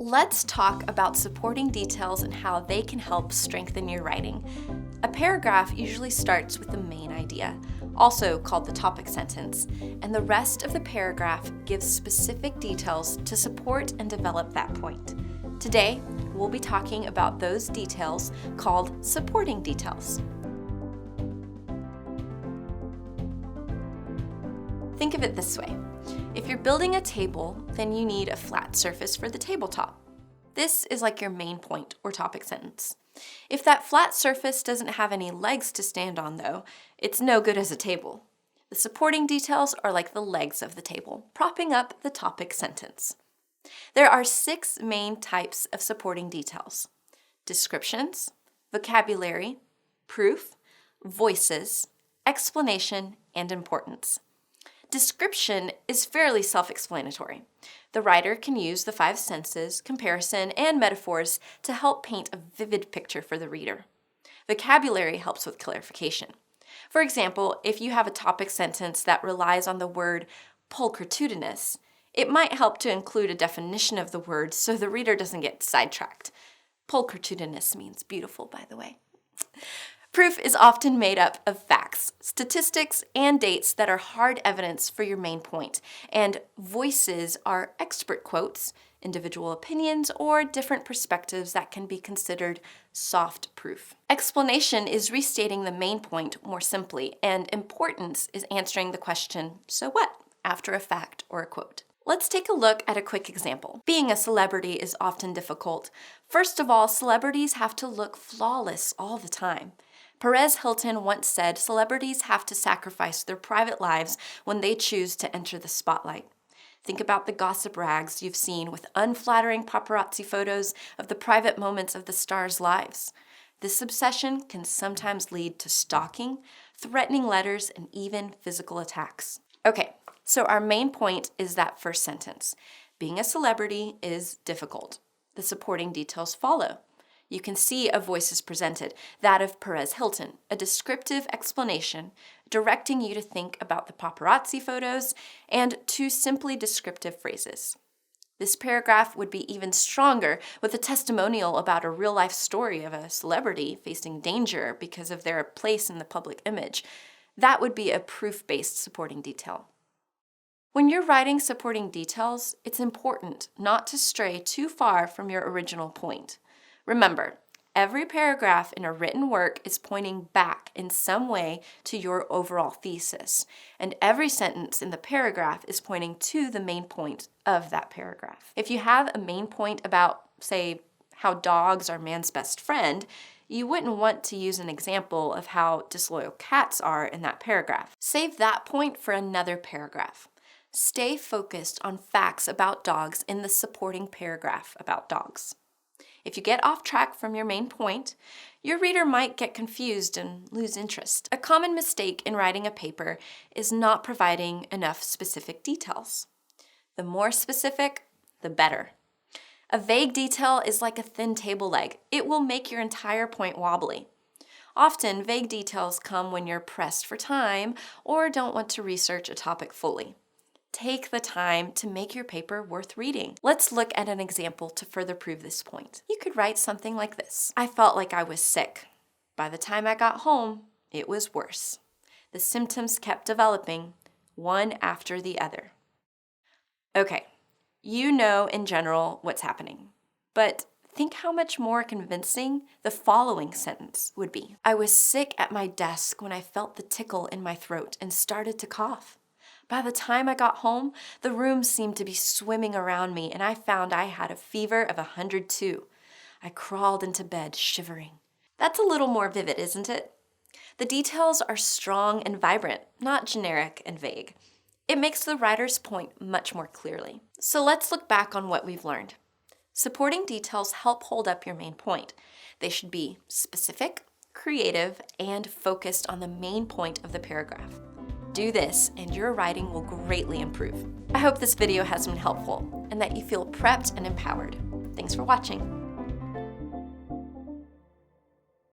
Let's talk about supporting details and how they can help strengthen your writing. A paragraph usually starts with the main idea, also called the topic sentence, and the rest of the paragraph gives specific details to support and develop that point. Today, we'll be talking about those details called supporting details. Think of it this way. If you're building a table, then you need a flat surface for the tabletop. This is like your main point or topic sentence. If that flat surface doesn't have any legs to stand on, though, it's no good as a table. The supporting details are like the legs of the table, propping up the topic sentence. There are 6 main types of supporting details: descriptions, vocabulary, proof, voices, explanation, and importance. Description is fairly self-explanatory. The writer can use the 5 senses, comparison, and metaphors to help paint a vivid picture for the reader. Vocabulary helps with clarification. For example, if you have a topic sentence that relies on the word pulchritudinous, it might help to include a definition of the word so the reader doesn't get sidetracked. Pulchritudinous means beautiful, by the way. Proof is often made up of facts, statistics, and dates that are hard evidence for your main point, and voices are expert quotes, individual opinions, or different perspectives that can be considered soft proof. Explanation is restating the main point more simply, and importance is answering the question, so what, after a fact or a quote. Let's take a look at a quick example. Being a celebrity is often difficult. First of all, celebrities have to look flawless all the time. Perez Hilton once said celebrities have to sacrifice their private lives when they choose to enter the spotlight. Think about the gossip rags you've seen with unflattering paparazzi photos of the private moments of the stars' lives. This obsession can sometimes lead to stalking, threatening letters, and even physical attacks. Okay, so our main point is that first sentence. Being a celebrity is difficult. The supporting details follow. You can see a voice is presented, that of Perez Hilton, a descriptive explanation directing you to think about the paparazzi photos, and 2 simply descriptive phrases. This paragraph would be even stronger with a testimonial about a real-life story of a celebrity facing danger because of their place in the public image. That would be a proof-based supporting detail. When you're writing supporting details, it's important not to stray too far from your original point. Remember, every paragraph in a written work is pointing back in some way to your overall thesis, and every sentence in the paragraph is pointing to the main point of that paragraph. If you have a main point about, say, how dogs are man's best friend, you wouldn't want to use an example of how disloyal cats are in that paragraph. Save that point for another paragraph. Stay focused on facts about dogs in the supporting paragraph about dogs. If you get off track from your main point, your reader might get confused and lose interest. A common mistake in writing a paper is not providing enough specific details. The more specific, the better. A vague detail is like a thin table leg. It will make your entire point wobbly. Often, vague details come when you're pressed for time or don't want to research a topic fully. Take the time to make your paper worth reading. Let's look at an example to further prove this point. You could write something like this. I felt like I was sick. By the time I got home, it was worse. The symptoms kept developing, one after the other. Okay, you know in general what's happening, but think how much more convincing the following sentence would be. I was sick at my desk when I felt the tickle in my throat and started to cough. By the time I got home, the room seemed to be swimming around me, and I found I had a fever of 102. I crawled into bed, shivering. That's a little more vivid, isn't it? The details are strong and vibrant, not generic and vague. It makes the writer's point much more clearly. So let's look back on what we've learned. Supporting details help hold up your main point. They should be specific, creative, and focused on the main point of the paragraph. Do this and your writing will greatly improve. I hope this video has been helpful and that you feel prepped and empowered. Thanks for watching.